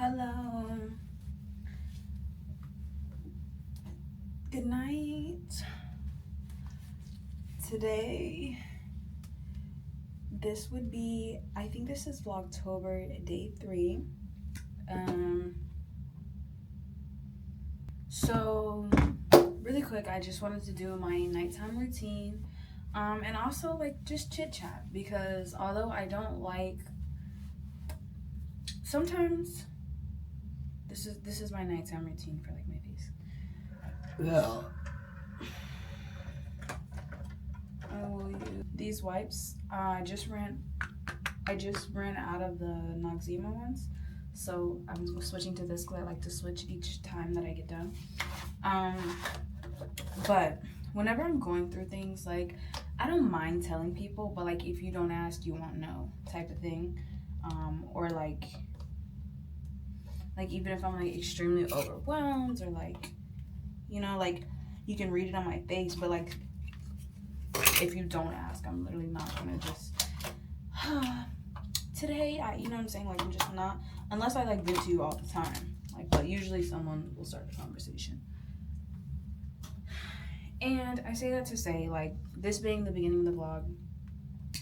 Hello. Good night. Today, this would be, I think this is Vlogtober day 3. So really quick, I just wanted to do my nighttime routine. And also like just chit chat, because although I don't like, sometimes this is my nighttime routine for like my face. Well, I will use these wipes. I just ran out of the Noxzema ones, so I'm switching to this because I like to switch each time that I get done. But whenever I'm going through things, like, I don't mind telling people, but like if you don't ask, you won't know type of thing. Or like even if I'm like extremely overwhelmed, or like, you know, like you can read it on my face, but like if you don't ask, I'm literally not gonna just today, you know what I'm saying, like I'm just not, unless I like vent to you all the time, like, but usually someone will start the conversation. And I say that to say, like, this being the beginning of the vlog,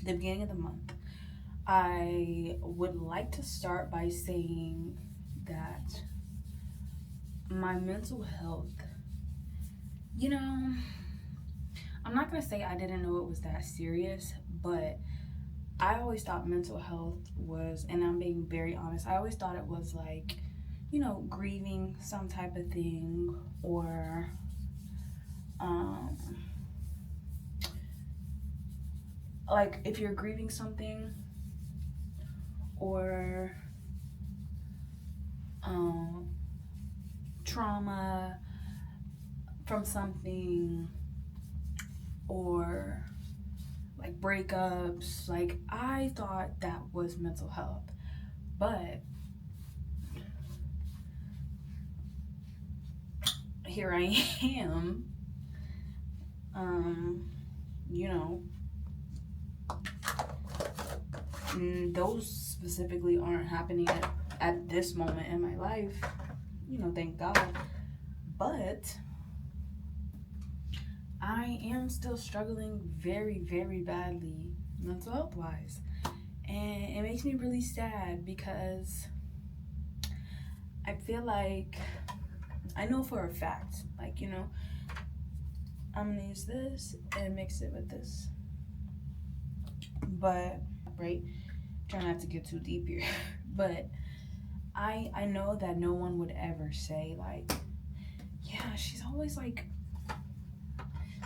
the beginning of the month, I would like to start by saying that my mental health, you know, I'm not gonna say I didn't know it was that serious, but I always thought mental health was, and I'm being very honest, I always thought it was like, you know, grieving some type of thing, or like if you're grieving something, or trauma from something, or like breakups, like I thought that was mental health. But here I am, you know, those specifically aren't happening at this moment in my life, you know, thank God. But I am still struggling very, very badly mental health wise, and it makes me really sad because I feel like I know for a fact, like, you know, I'm gonna use this and mix it with this, but right, try not to get too deep here. But I know that no one would ever say like, yeah, she's always like,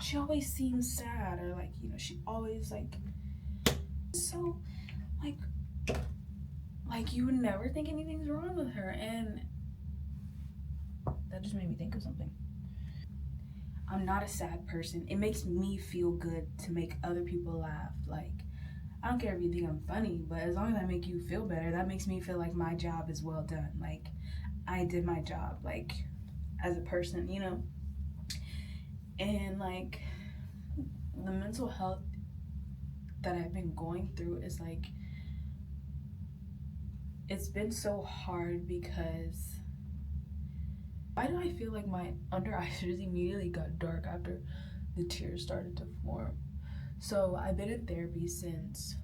she always seems sad, or like, you know, she always like, so like you would never think anything's wrong with her. And that just made me think of something. I'm not a sad person. It makes me feel good to make other people laugh. Like, I don't care if you think I'm funny, but as long as I make you feel better, that makes me feel like my job is well done. Like, I did my job, like, as a person, you know? And like, the mental health that I've been going through is like, it's been so hard because, why do I feel like my under eyes just immediately got dark after the tears started to form? So I've been in therapy since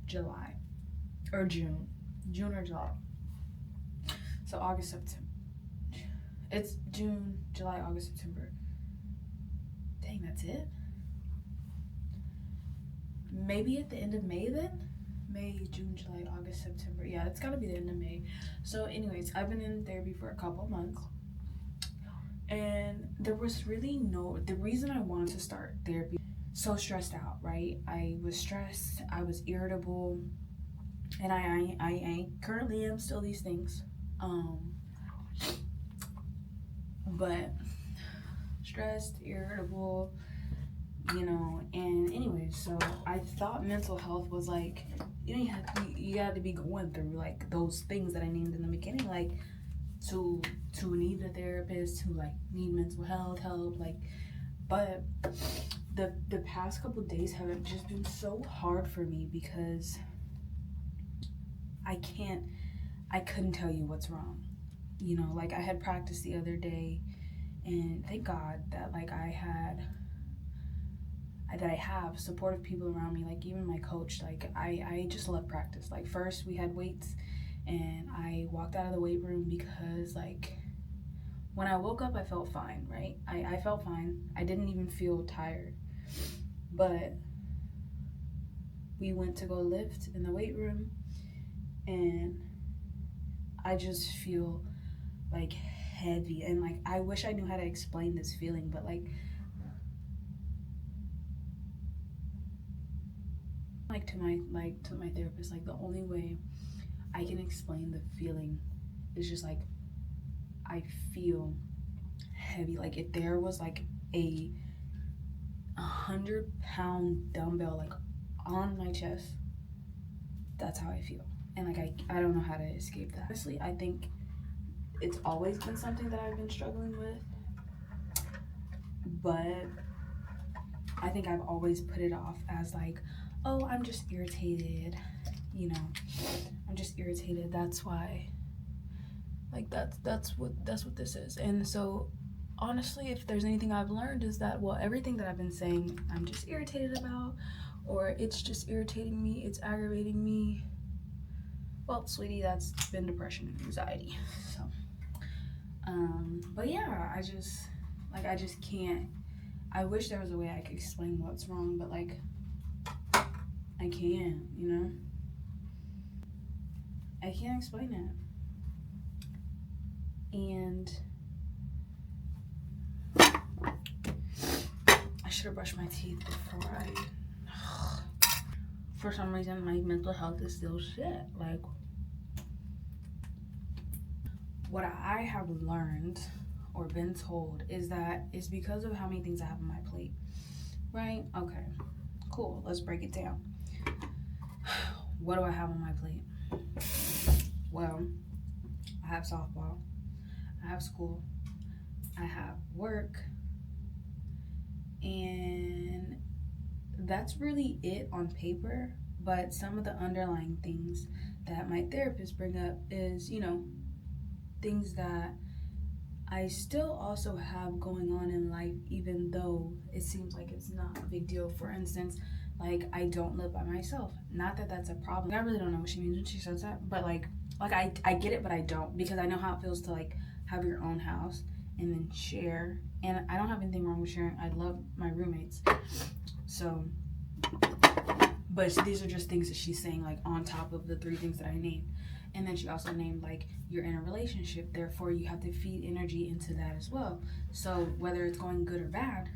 July, or June or July. So August, September. It's June, July, August, September. Dang, that's it? Maybe at the end of May then? May, June, July, August, September. Yeah, it's gotta be the end of May. So anyways, I've been in therapy for a couple months. And there was really the reason I wanted to start therapy, so stressed out, right? I was stressed, I was irritable, and I currently am still these things. But stressed, irritable, you know, and anyways, so I thought mental health was like, you know, you got to be going through like those things that I named in the beginning, like to need a therapist, to like need mental health help, like. But the past couple days have just been so hard for me because I I couldn't tell you what's wrong. You know, like I had practiced the other day, and thank God that like I have supportive people around me, like even my coach. Like I just love practice. Like first we had weights, and I walked out of the weight room because like when I woke up I felt fine, right? I felt fine. I didn't even feel tired. But we went to go lift in the weight room, and I just feel like heavy, and like I wish I knew how to explain this feeling, but like to my therapist, like the only way I can explain the feeling is just like I feel heavy. Like if there was like a 100-pound dumbbell like on my chest, that's how I feel. And like I don't know how to escape that. Honestly, I think it's always been something that I've been struggling with, but I think I've always put it off as like, oh, I'm just irritated, you know, I'm just irritated, that's why, like that's what this is. And so honestly, if there's anything I've learned is that, well, everything that I've been saying I'm just irritated about, or it's just irritating me, it's aggravating me, well, sweetie, that's been depression and anxiety. So but yeah, I just can't. I wish there was a way I could explain what's wrong, but like I can't, you know? I can't explain it. And I should have brushed my teeth before for some reason my mental health is still shit. Like what I have learned or been told is that it's because of how many things I have on my plate, right? Okay, cool, let's break it down. What do I have on my plate? Well, I have softball, I have school, I have work, and that's really it on paper. But some of the underlying things that my therapist bring up is, you know, things that I still also have going on in life, even though it seems like it's not a big deal. For instance, like I don't live by myself. Not that that's a problem. I really don't know what she means when she says that, but like I get it, but I don't, because I know how it feels to like have your own house and then share. And I don't have anything wrong with sharing. I love my roommates. So, but these are just things that she's saying like on top of the 3 things that I named. And then she also named like you're in a relationship, therefore you have to feed energy into that as well. So whether it's going good or bad,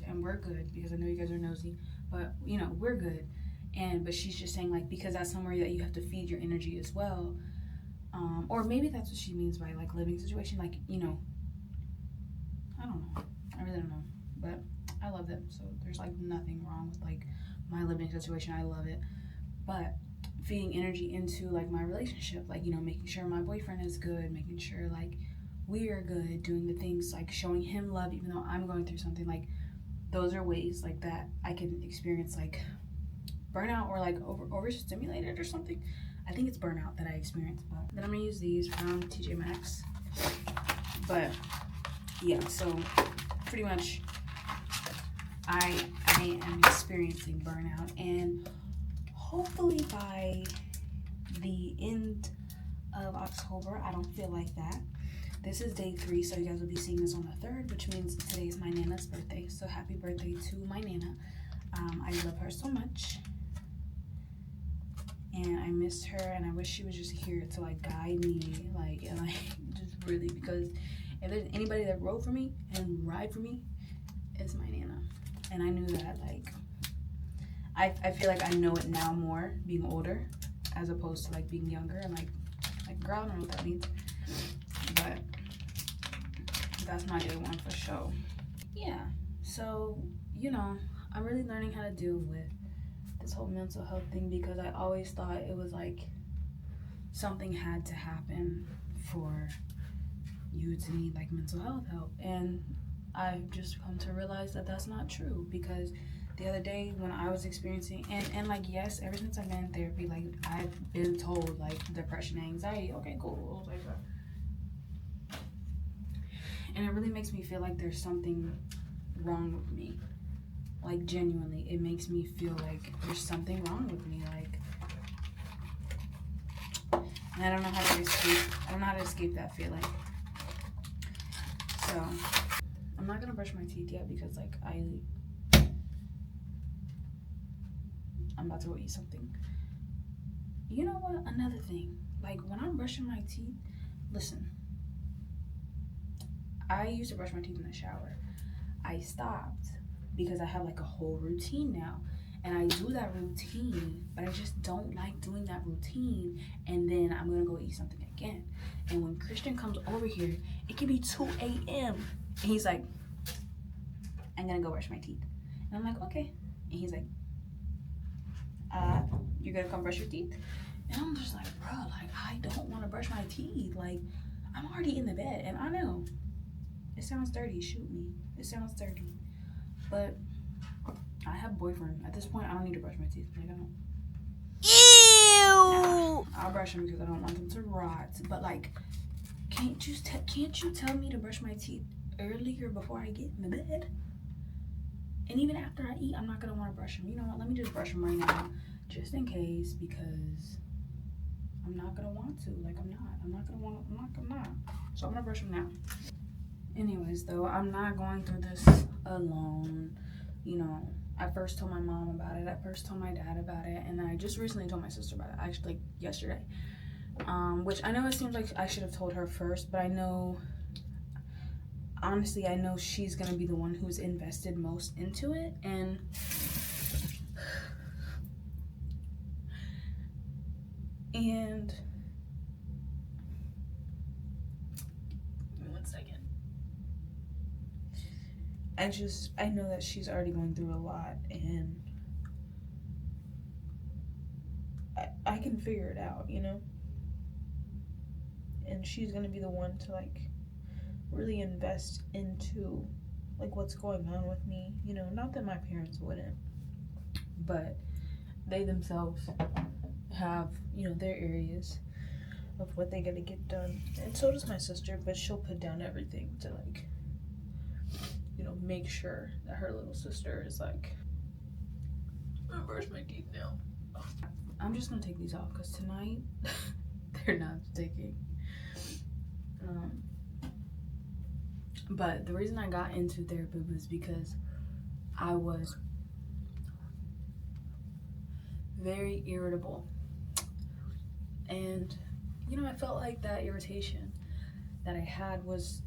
and we're good because I know you guys are nosy, but you know, we're good. But she's just saying like, because that's somewhere that you have to feed your energy as well. Or maybe that's what she means by like living situation, like, you know, I don't know. I really don't know. But I love them. So there's like nothing wrong with like my living situation. I love it. But feeding energy into like my relationship, like, you know, making sure my boyfriend is good, making sure like we are good, doing the things like showing him love even though I'm going through something, like those are ways like that I can experience like burnout or like overstimulated or something. I think it's burnout that I experience. But then I'm gonna use these from TJ Maxx. But yeah, so pretty much I am experiencing burnout, and hopefully by the end of October, I don't feel like that. This is day 3, so you guys will be seeing this on the 3rd, which means today is my Nana's birthday. So happy birthday to my Nana. I love her so much, and I miss her, and I wish she was just here to like guide me, like, and like just really, because if there's anybody that rode for me and ride for me, it's my Nana. And I knew that, like, I feel like I know it now more being older as opposed to like being younger, and like girl, I don't know what that means, but that's my day 1 for sure. Yeah, so, you know, I'm really learning how to deal with this whole mental health thing, because I always thought it was like something had to happen for you to need like mental health help, and I've just come to realize that that's not true, because the other day when I was experiencing, and like, yes, ever since I've been in therapy, like, I've been told, like, depression and anxiety. Okay, cool. Like, and it really makes me feel like there's something wrong with me. Like, genuinely, it makes me feel like there's something wrong with me. Like, and I don't know how to escape that feeling. So I'm not gonna brush my teeth yet because, like, I'm about to go eat something. You know what? Another thing, like, when I'm brushing my teeth, listen, I used to brush my teeth in the shower. I stopped because I have, like, a whole routine now. And I do that routine, but I just don't like doing that routine. And then I'm gonna go eat something again. And when Christian comes over here, it can be 2 a.m. And he's like, I'm gonna go brush my teeth. And I'm like, okay. And he's like, you're gonna come brush your teeth? And I'm just like, bro, like, I don't want to brush my teeth. Like, I'm already in the bed. And I know it sounds dirty. Shoot me. It sounds dirty. But I have a boyfriend. At this point, I don't need to brush my teeth. Like, I don't. Ew! I'll brush them because I don't want them to rot. But, like, can't you tell me to brush my teeth earlier before I get in the bed? And even after I eat, I'm not gonna want to brush them. You know what? Let me just brush them right now, just in case, because I'm not gonna want to. Like, I'm not. So I'm gonna brush them now. Anyways, though, I'm not going through this alone. You know, I first told my mom about it. I first told my dad about it, and I just recently told my sister about it. Actually, like, yesterday. Which I know it seems like I should have told her first, but I know, honestly, I know she's gonna be the one who's invested most into it. And give me 1 second. I know that she's already going through a lot, and I can figure it out, you know? And she's gonna be the one to, like, really invest into, like, what's going on with me, you know? Not that my parents wouldn't, but they themselves have, you know, their areas of what they gotta get done. And so does my sister, but she'll put down everything to, like, you know, make sure that her little sister is, like, I'm gonna brush my teeth now. I'm just gonna take these off because tonight they're not sticking. But the reason I got into therapy was because I was very irritable. And, you know, I felt like that irritation that I had was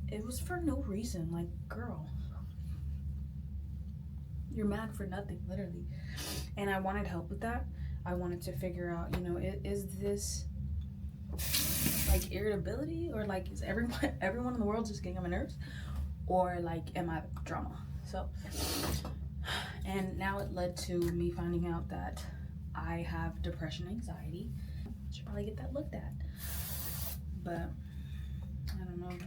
for no reason. Like, girl, you're mad for nothing, literally. And I wanted help with that. I wanted to figure out, you know, is this, like, irritability, or, like, is everyone in the world just getting on my nerves, or, like, am I drama? So, and now it led to me finding out that I have depression, anxiety. I should probably get that looked at, but I don't know,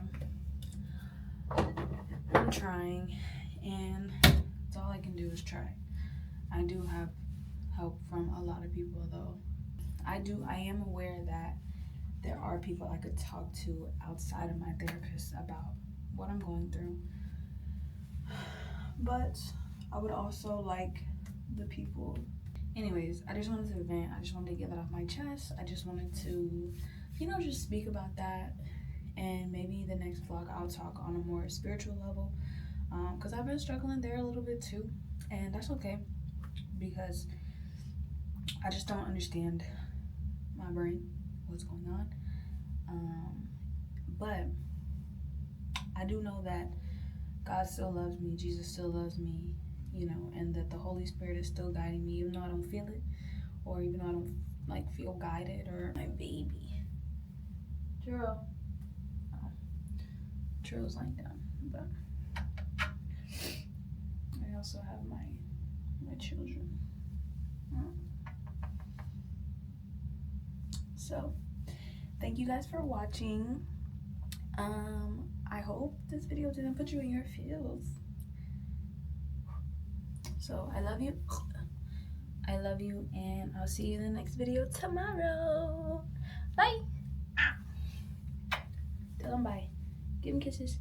though. I'm trying, and that's all I can do is try. I do have help from a lot of people, though. I am aware that there are people I could talk to outside of my therapist about what I'm going through. But I would also like the people. Anyways, I just wanted to vent. I just wanted to get that off my chest. I just wanted to, you know, just speak about that. And maybe the next vlog I'll talk on a more spiritual level. Because I've been struggling there a little bit too. And that's okay. Because I just don't understand my brain, what's going on. But I do know that God still loves me, Jesus still loves me, you know, and that the Holy Spirit is still guiding me, even though I don't feel it, or even though I don't, like, feel guided. Or my baby, Juro. Oh, Juro's lying down, but I also have my children. So, thank you guys for watching. I hope this video didn't put you in your feels. So So I love you. I love you, and I'll see you in the next video tomorrow. Bye. Tell them bye. Give them kisses.